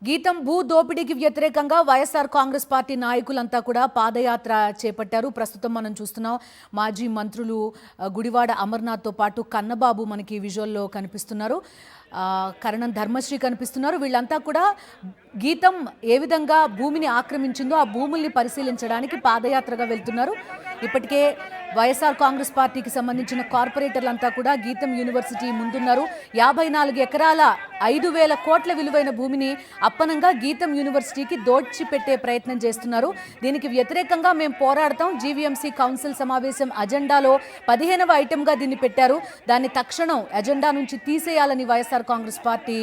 గీతం భూ దోపిడీకి వ్యతిరేకంగా వైఎస్ఆర్ కాంగ్రెస్ పార్టీ నాయకులంతా కూడా పాదయాత్ర చేపట్టారు. ప్రస్తుతం మనం చూస్తున్నాం మాజీ మంత్రులు గుడివాడ అమర్నాథ్తో పాటు కన్నబాబు మనకి విజువల్లో కనిపిస్తున్నారు, కరణం ధర్మశ్రీ కనిపిస్తున్నారు. వీళ్ళంతా కూడా గీతం ఏ విధంగా భూమిని ఆక్రమించిందో ఆ భూముల్ని పరిశీలించడానికి పాదయాత్రగా వెళ్తున్నారు. ఇప్పటికే వైఎస్ఆర్ కాంగ్రెస్ పార్టీకి సంబంధించిన కార్పొరేటర్లంతా కూడా గీతం యూనివర్సిటీ ముందున్నారు. 54 ఎకరాల 5,000 కోట్ల విలువైన భూమిని అప్పనంగా గీతం యూనివర్సిటీకి దోచిపెట్టే ప్రయత్నం చేస్తున్నారు. దీనికి వ్యతిరేకంగా మేము పోరాడతాం. జీవీఎంసీ కౌన్సిల్ సమావేశం అజెండాలో 15వ ఐటెంగా దీన్ని పెట్టారు. దాన్ని తక్షణం అజెండా నుంచి తీసేయాలని వైఎస్ఆర్ కాంగ్రెస్ పార్టీ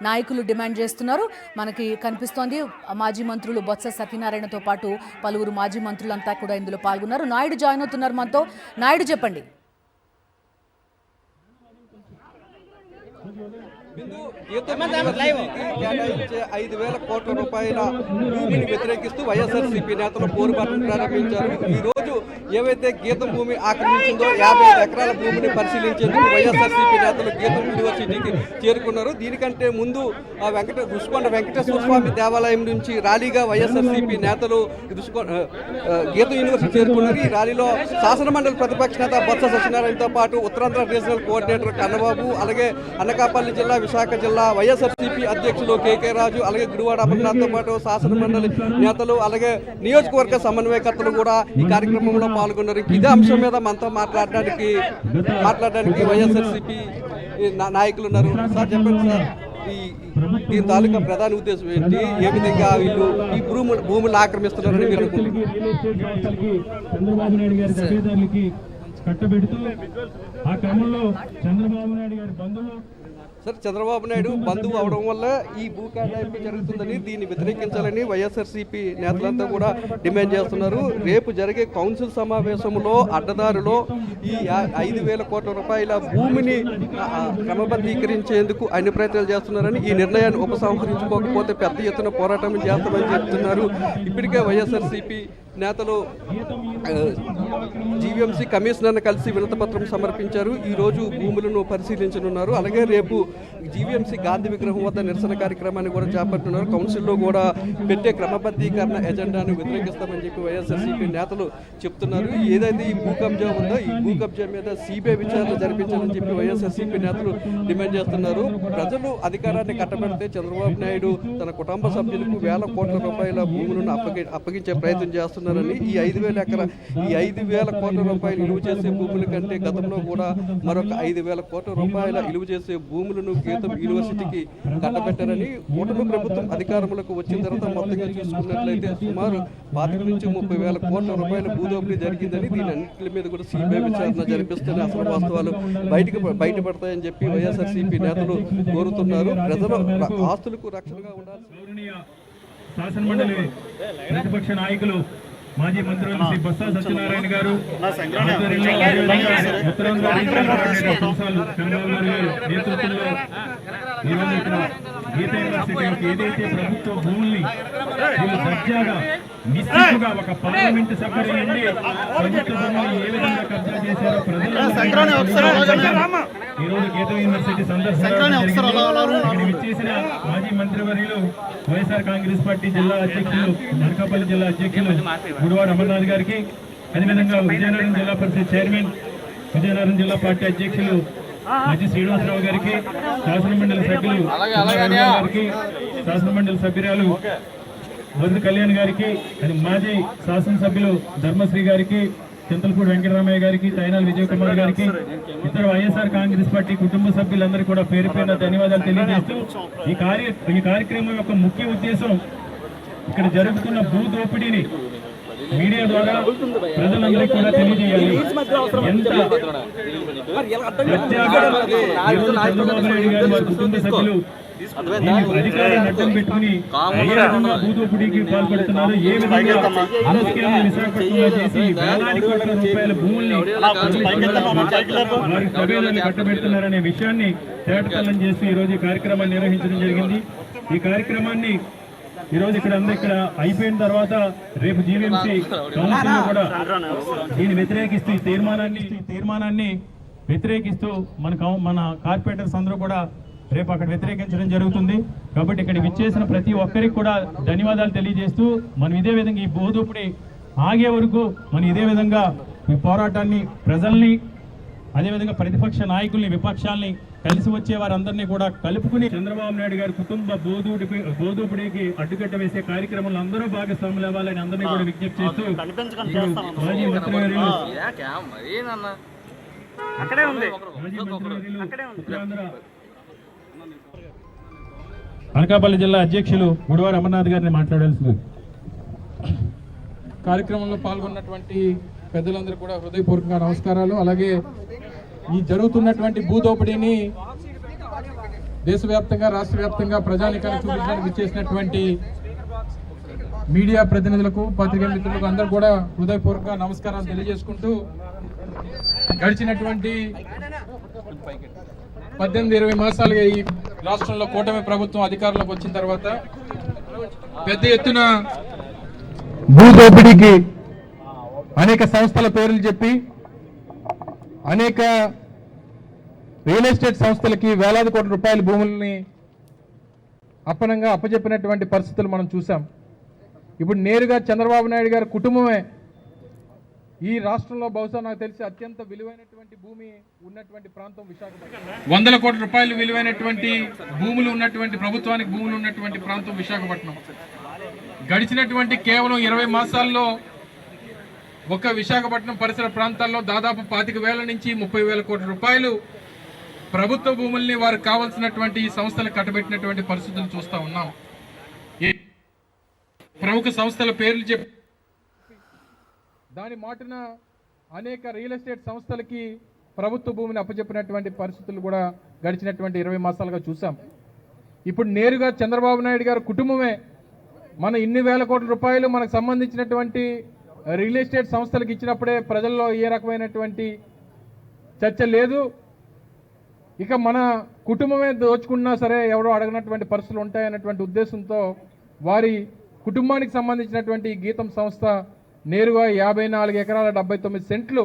నాయకులు డిమాండ్ చేస్తున్నారు. మనకి కనిపిస్తోంది మాజీ మంత్రులు బొత్స సత్యనారాయణతో పాటు పలువురు మాజీ మంత్రులంతా కూడా ఇందులో పాల్గొన్నారు. నాయుడు జాయిన్ అవుతున్నారు మనతో. నాయుడు చెప్పండి. కేటాయించే 5,000 కోట్ల రూపాయల భూమిని వ్యతిరేకిస్తూ వైఎస్ఆర్సీపీ నేతలు పోరుబాటును ప్రారంభించారు. ఈ రోజు ఏవైతే గీతం భూమి ఆక్రమించిందో 55 ఎకరాల భూమిని పరిశీలించేందుకు వైఎస్ఆర్సీపీ నేతలు గీతం యూనివర్సిటీకి చేరుకున్నారు. దీనికంటే ముందు రుషికొండ వెంకటేశ్వర స్వామి దేవాలయం నుంచి ర్యాలీగా వైఎస్ఆర్సీపీ నేతలు గీతం యూనివర్సిటీ చేరుకున్నారు. ఈ ర్యాలీలో శాసనమండలి ప్రతిపక్ష నేత బొత్స సత్యనారాయణతో పాటు ఉత్తరాంధ్ర రీజనల్ కోఆర్డినేటర్ కన్నబాబు, అలాగే అనకాపల్లి జిల్లా, విశాఖ జిల్లా వైఎస్ఆర్సీపీ అధ్యక్షులు కేకే రాజు, అలాగే గుడివాడ అమర్నాథ్తో పాటు శాసనమండలి నేతలు, అలాగే నియోజకవర్గ సమన్వయకర్తలు కూడా ఈ కార్యక్రమంలో పాల్గొన్నారు. ఇదే అంశం మీద మనతో మాట్లాడడానికి వైఎస్ఆర్సీపీ నాయకులు ఉన్నారు. సార్ చెప్పండి సార్, దీని తాలూకా ప్రధాన ఉద్దేశం ఏంటి? ఏ విధంగా వీళ్ళు ఈ భూములు ఆక్రమిస్తున్నారని మీరు చంద్రబాబు నాయుడు బంధువు అవడం వల్ల ఈ భూ కేటాయింపు జరుగుతుందని, దీన్ని వ్యతిరేకించాలని వైఎస్ఆర్సీపీ నేతలంతా కూడా డిమాండ్ చేస్తున్నారు. రేపు జరిగే కౌన్సిల్ సమావేశంలో అడ్డదారులో ఈ 5,000 కోట్ల రూపాయల భూమిని క్రమబద్ధీకరించేందుకు అన్ని ప్రయత్నాలు చేస్తున్నారని, ఈ నిర్ణయాన్ని ఉపసంహరించుకోకపోతే పెద్ద ఎత్తున పోరాటం చేస్తామని చెప్తున్నారు. ఇప్పటికే వైఎస్ఆర్సీపీ నేతలు జీవీఎంసీ కమిషనర్ను కలిసి వినతిపత్రం సమర్పించారు. ఈ రోజు భూములను పరిశీలించనున్నారు. అలాగే రేపు జీవీఎంసీ గాంధీ విగ్రహం వద్ద నిరసన కార్యక్రమాన్ని కూడా చేపడుతున్నారు. కౌన్సిల్లో కూడా పెట్టే క్రమబద్ధీకరణ ఎజెండాను వ్యతిరేకిస్తామని చెప్పి వైఎస్ఆర్సీపీ నేతలు చెప్తున్నారు. ఏదైతే ఈ భూ కబ్జా ఉందో ఈ భూ కబ్జా మీద సిబిఐ విచారణ జరిపించాలని చెప్పి వైఎస్ఆర్సీపీ నేతలు డిమాండ్ చేస్తున్నారు. ప్రజలు అధికారాన్ని కట్టబెడితే చంద్రబాబు నాయుడు తన కుటుంబ సభ్యులకు 1,000 కోట్ల రూపాయల భూములను అప్పగించే ప్రయత్నం చేస్తున్నారని, ఈ 5,000 కోట్ల రూపాయలు విలువ చేసే భూముల కంటే గతంలో కూడా మరొక 5,000 కోట్ల రూపాయల విలువ చేసే భూములను గీతం యూనివర్సిటీకి కట్టబెట్టారని, కూటమి ప్రభుత్వం అధికారంలోకి వచ్చిన తర్వాత మొత్తంగా చూసుకున్నట్లయితే సుమారు 25 నుంచి 30,000 కోట్ల రూపాయల భూదోపిడీ జరిగిందని, దీని అన్నింటి మీద కూడా సిబిఐ విచారణ జరిపిస్తేనే అసలు వాస్తవాలు బయటపడతాయని చెప్పి వైఎస్ఆర్సీపీ నేతలు కోరుతున్నారు. ప్రజల ఆస్తులకు రక్షణగా ఉండాలి. శాసనమండలి ప్రతిపక్ష నాయకులు మాజీ మంత్రులు శ్రీ బొత్స సత్యనారాయణ గారు నేతృత్వంలో ఈరోజు ఇక్కడ గీత యూనివర్సిటీ ఏదైతే ప్రభుత్వ భూముల్ని దర్జాగా నిశ్చితంగా ఒక పార్లమెంటు సభ్యులు నుండి ప్రభుత్వ భూములు ఏ విధంగా కబ్జా చేశారో ప్రజలు ఈరోజు గీత యూనివర్సిటీ సందర్శన విచ్చేసిన మాజీ మంత్రివర్యులు వైఎస్ఆర్ కాంగ్రెస్ పార్టీ జిల్లా అధ్యక్షులు, అనకాపల్లి జిల్లా అధ్యక్షులు గుడివాడ అమర్నాథ్ గారికి, అదేవిధంగా విజయనగరం జిల్లా పరిషత్ చైర్మన్, విజయనగరం జిల్లా పార్టీ అధ్యక్షులు మధ్య శ్రీనివాసరావు గారికి, శాసనమండలి సభ్యులు గారికి, శాసనమండలి సభ్యురాలు వరద కళ్యాణ్ గారికి, మాజీ శాసనసభ్యులు ధర్మశ్రీ గారికి, చింతలపూడి వెంకటరామయ్య గారికి, తైనాల విజయ్ కుమార్ గారికి, ఇతర వైఎస్ఆర్ కాంగ్రెస్ పార్టీ కుటుంబ సభ్యులందరూ కూడా పేరు పేరున ధన్యవాదాలు తెలియజేస్తూ ఈ కార్యక్రమం యొక్క ముఖ్య ఉద్దేశం ఇక్కడ జరుగుతున్న భూ దోపిడీని మీడియా ద్వారా ప్రజలందరికీ కూడా తెలియజేయాలి. ఎంత చంద్రబాబు నాయుడు గారు వారి కుటుంబ సభ్యులు అధికారాన్ని అడ్డం పెట్టుకుని ఏ విధంగా భూదోపిడీకి పాల్పడుతున్నారు, ఏ విధంగా విశాఖపట్నంలో చేసి వేలాది కోట్ల రూపాయల భూముల్ని వారి సభ్యులను కట్టబెడుతున్నారనే విషయాన్ని తేటతెల్లం చేసి ఈరోజు ఈ కార్యక్రమాన్ని నిర్వహించడం జరిగింది. ఈ కార్యక్రమాన్ని ఈరోజు ఇక్కడ అయిపోయిన తర్వాత రేపు జీవీఎంసీ కౌన్సిల్లో కూడా దీన్ని వ్యతిరేకిస్తూ తీర్మానాన్ని వ్యతిరేకిస్తూ మన కార్పొరేటర్స్ అందరూ కూడా రేపు అక్కడ వ్యతిరేకించడం జరుగుతుంది. కాబట్టి ఇక్కడ విచ్చేసిన ప్రతి ఒక్కరికి కూడా ధన్యవాదాలు తెలియజేస్తూ మనం ఇదే విధంగా ఈ భూదోపిడి ఆగే వరకు మనం ఇదే విధంగా ఈ పోరాటాన్ని ప్రజల్ని అదేవిధంగా ప్రతిపక్ష నాయకుల్ని విపక్షాలని కలిసి వచ్చే వారందరినీ కూడా కలుపుకుని చంద్రబాబు నాయుడు గారి కుటుంబ బోధూపిడికి అడ్డుకట్ట వేసే కార్యక్రమంలో అందరూ భాగస్వాములు అవ్వాలని అందరినీ కూడా విజ్ఞప్తి చేస్తూ మాజీ మంత్రివర్యులు అనకాపల్లి జిల్లా అధ్యక్షులు గుడివాడ అమర్నాథ్ గారిని మాట్లాడాల్సింది. కార్యక్రమంలో పాల్గొన్నటువంటి పెద్దలందరూ కూడా హృదయపూర్వకంగా నమస్కారాలు. అలాగే ఈ జరుగుతున్నటువంటి భూదోపిడీని దేశవ్యాప్తంగా రాష్ట్ర వ్యాప్తంగా ప్రజానికానికి చూపించడానికి ఇచ్చేసినటువంటి మీడియా ప్రతినిధులకు పత్రికా మిత్రులకు అందరూ కూడా హృదయపూర్వకంగా నమస్కారాలు తెలియజేసుకుంటూ గడిచినటువంటి 18-20 మాసాలుగా ఈ రాష్ట్రంలో కూటమి ప్రభుత్వం అధికారంలోకి వచ్చిన తర్వాత పెద్ద ఎత్తున భూదోపిడీకి అనేక సంస్థల పేర్లు చెప్పి అనేక రియల్ ఎస్టేట్ సంస్థలకి వేలాది కోట్ల రూపాయల భూముల్ని అప్పచెప్పినటువంటి పరిస్థితులు మనం చూసాం. ఇప్పుడు నేరుగా చంద్రబాబు నాయుడు గారి కుటుంబమే ఈ రాష్ట్రంలో బహుశా నాకు తెలిసి అత్యంత విలువైనటువంటి భూమి ఉన్నటువంటి ప్రాంతం విశాఖపట్నం. 100 కోట్ల రూపాయలు విలువైనటువంటి భూములు ఉన్నటువంటి ప్రభుత్వానికి భూములు ఉన్నటువంటి ప్రాంతం విశాఖపట్నం. గడిచినటువంటి కేవలం 20 మాసాల్లో ఒక విశాఖపట్నం పరిసర ప్రాంతాల్లో దాదాపు 25,000 నుంచి 30,000 కోట్ల రూపాయలు ప్రభుత్వ భూముల్ని వారికి కావాల్సినటువంటి సంస్థలు కట్టబెట్టినటువంటి పరిస్థితులు చూస్తూ ఉన్నాం. ప్రముఖ సంస్థల పేర్లు చెప్పి దాని మాటున అనేక రియల్ ఎస్టేట్ సంస్థలకి ప్రభుత్వ భూమిని అప్పచెప్పినటువంటి పరిస్థితులు కూడా గడిచినటువంటి 20 మాసాలుగా చూసాం. ఇప్పుడు నేరుగా చంద్రబాబు నాయుడు గారి కుటుంబమే మన ఇన్ని వేల కోట్ల రూపాయలు మనకు సంబంధించినటువంటి రియల్ ఎస్టేట్ సంస్థలకు ఇచ్చినప్పుడే ప్రజల్లో ఏ రకమైనటువంటి చర్చ లేదు. ఇక మన కుటుంబమే దోచుకున్నా సరే ఎవరో అడగనటువంటి పరిస్థితులు ఉంటాయన్నటువంటి ఉద్దేశంతో వారి కుటుంబానికి సంబంధించినటువంటి గీతం సంస్థ నేరుగా 54 ఎకరాల 79 సెంట్లు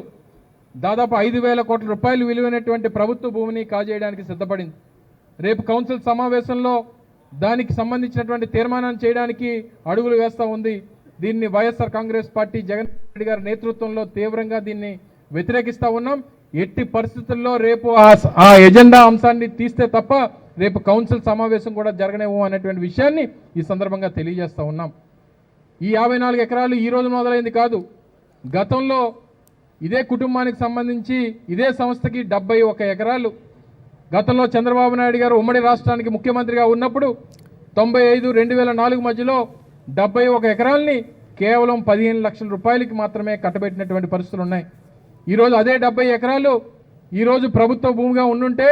దాదాపు 5,000 కోట్ల రూపాయలు విలువైనటువంటి ప్రభుత్వ భూమిని కాజేయడానికి సిద్ధపడింది. రేపు కౌన్సిల్ సమావేశంలో దానికి సంబంధించినటువంటి తీర్మానం చేయడానికి అడుగులు వేస్తూ ఉంది. దీన్ని వైఎస్ఆర్ కాంగ్రెస్ పార్టీ జగన్ రెడ్డి గారి నేతృత్వంలో తీవ్రంగా దీన్ని వ్యతిరేకిస్తూ ఉన్నాం. ఎట్టి పరిస్థితుల్లో రేపు ఆ ఎజెండా అంశాన్ని తీస్తే తప్ప రేపు కౌన్సిల్ సమావేశం కూడా జరగనేమో అనేటువంటి విషయాన్ని ఈ సందర్భంగా తెలియజేస్తూ ఉన్నాం. ఈ 54 ఎకరాలు ఈ రోజు మొదలైంది కాదు. గతంలో ఇదే కుటుంబానికి సంబంధించి ఇదే సంస్థకి 71 ఎకరాలు గతంలో చంద్రబాబు నాయుడు గారు ఉమ్మడి రాష్ట్రానికి ముఖ్యమంత్రిగా ఉన్నప్పుడు 95-2004 మధ్యలో 71 ఎకరాలని కేవలం 15 లక్షల రూపాయలకి మాత్రమే కట్టబెట్టినటువంటి పరిస్థితులు ఉన్నాయి. ఈరోజు అదే 70 ఎకరాలు ఈరోజు ప్రభుత్వ భూమిగా ఉండుంటే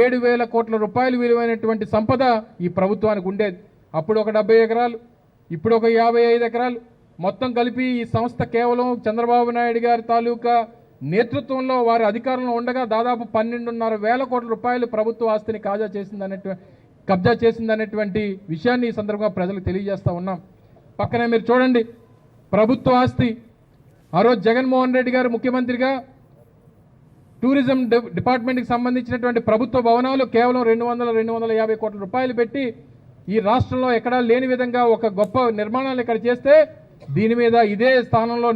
7,000 కోట్ల రూపాయలు విలువైనటువంటి సంపద ఈ ప్రభుత్వానికి ఉండేది. అప్పుడు ఒక 70 ఎకరాలు, ఇప్పుడు ఒక 55 ఎకరాలు, మొత్తం కలిపి ఈ సంస్థ కేవలం చంద్రబాబు నాయుడు గారి తాలూకా నేతృత్వంలో వారి అధికారంలో ఉండగా దాదాపు 12,500 కోట్ల రూపాయలు ప్రభుత్వ ఆస్తిని కబ్జా చేసిందనేటువంటి విషయాన్ని ఈ సందర్భంగా ప్రజలకు తెలియజేస్తూ ఉన్నాం. పక్కనే మీరు చూడండి, ప్రభుత్వ ఆస్తి ఆ రోజు జగన్మోహన్ రెడ్డి గారు ముఖ్యమంత్రిగా టూరిజం డిపార్ట్మెంట్కి సంబంధించినటువంటి ప్రభుత్వ భవనాలు కేవలం 200-250 కోట్ల రూపాయలు పెట్టి ఈ రాష్ట్రంలో ఎక్కడా లేని విధంగా ఒక గొప్ప నిర్మాణాలు ఇక్కడ చేస్తే దీని మీద ఇదే స్థానంలో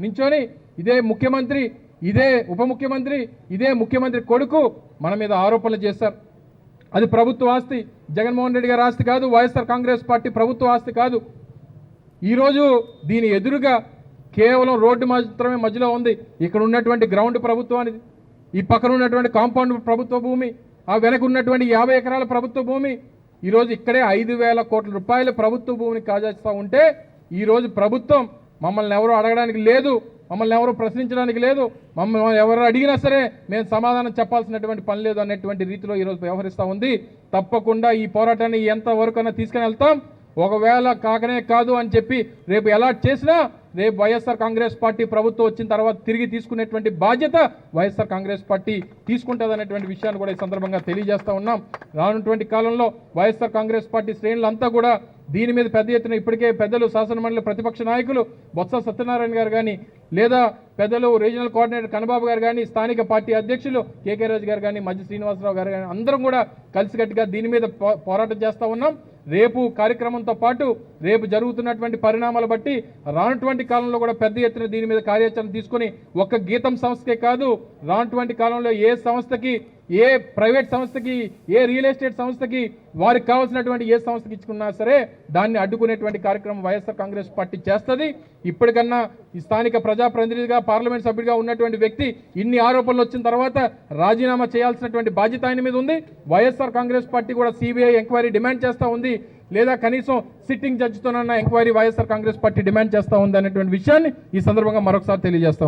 నించొని ఇదే ముఖ్యమంత్రి, ఇదే ఉప ముఖ్యమంత్రి, ఇదే ముఖ్యమంత్రి కొడుకు మన మీద ఆరోపణలు చేశారు. అది ప్రభుత్వ ఆస్తి, జగన్మోహన్ రెడ్డి గారి ఆస్తి కాదు, వైఎస్ఆర్ కాంగ్రెస్ పార్టీ ప్రభుత్వ ఆస్తి కాదు. ఈరోజు దీని ఎదురుగా కేవలం రోడ్డు మాత్రమే మధ్యలో ఉంది. ఇక్కడ ఉన్నటువంటి గ్రౌండ్ ప్రభుత్వానికి, ఈ పక్కన ఉన్నటువంటి కాంపౌండ్ ప్రభుత్వ భూమి, ఆ వెనక ఉన్నటువంటి 50 ఎకరాల ప్రభుత్వ భూమి. ఈరోజు ఇక్కడే 5,000 కోట్ల రూపాయల ప్రభుత్వ భూమిని కాజేస్తూ ఉంటే ఈరోజు ప్రభుత్వం మమ్మల్ని ఎవరు అడగడానికి లేదు, మమ్మల్ని ఎవరు ప్రశ్నించడానికి లేదు, మమ్మల్ని ఎవరు అడిగినా సరే మేము సమాధానం చెప్పాల్సినటువంటి పని లేదు అనేటువంటి రీతిలో ఈరోజు వ్యవహరిస్తూ ఉంది. తప్పకుండా ఈ పోరాటాన్ని ఎంతవరకైనా తీసుకుని వెళ్తాం. ఒకవేళ కాకనే కాదు అని చెప్పి రేపు అలాట్ చేసినా రేపు వైఎస్ఆర్ కాంగ్రెస్ పార్టీ ప్రభుత్వం వచ్చిన తర్వాత తిరిగి తీసుకునేటువంటి బాధ్యత వైఎస్ఆర్ కాంగ్రెస్ పార్టీ తీసుకుంటుందనేటువంటి విషయాన్ని కూడా ఈ సందర్భంగా తెలియజేస్తూ ఉన్నాం. రానున్నటువంటి కాలంలో వైఎస్ఆర్ కాంగ్రెస్ పార్టీ శ్రేణులంతా కూడా దీని మీద పెద్ద ఎత్తున ఇప్పటికే పెద్దలు శాసనమండలి ప్రతిపక్ష నాయకులు బొత్స సత్యనారాయణ గారు కానీ లేదా పెద్దలు రీజనల్ కోఆర్డినేటర్ కన్నబాబు గారు కానీ స్థానిక పార్టీ అధ్యక్షులు కేకే రాజు గారు కానీ మధ్య శ్రీనివాసరావు గారు కానీ అందరం కూడా కలిసికట్టుగా దీని మీద పోరాటం చేస్తూ ఉన్నాం. రేపు కార్యక్రమంతో పాటు రేపు జరుగుతున్నటువంటి పరిణామాలు బట్టి రానటువంటి కాలంలో కూడా పెద్ద ఎత్తున దీని మీద కార్యాచరణ తీసుకొని ఒక్క గీతం సంస్థకే కాదు రానటువంటి కాలంలో ఏ సంస్థకి ఏ ప్రైవేట్ సంస్థకి ఏ రియల్ ఎస్టేట్ సంస్థకి వారికి కావాల్సినటువంటి ఏ సంస్థకి ఇచ్చుకున్నా సరే దాన్ని అడ్డుకునేటువంటి కార్యక్రమం వైఎస్ఆర్ కాంగ్రెస్ పార్టీ చేస్తుంది. ఇప్పటికన్నా ఈ స్థానిక ప్రజాప్రతినిధిగా పార్లమెంట్ సభ్యుడిగా ఉన్నటువంటి వ్యక్తి ఇన్ని ఆరోపణలు వచ్చిన తర్వాత రాజీనామా చేయాల్సినటువంటి బాధ్యత ఆయన మీద ఉంది. వైఎస్ఆర్ కాంగ్రెస్ పార్టీ కూడా సిబిఐ ఎంక్వైరీ డిమాండ్ చేస్తూ ఉంది, లేదా కనీసం సిట్టింగ్ జడ్జితోనన్న enquiry YSR Congress party demand చేస్తూ ఉంది అనేటువంటి విషయాన్ని ఈ సందర్భంగా మరొకసారి తెలియజేస్తాం.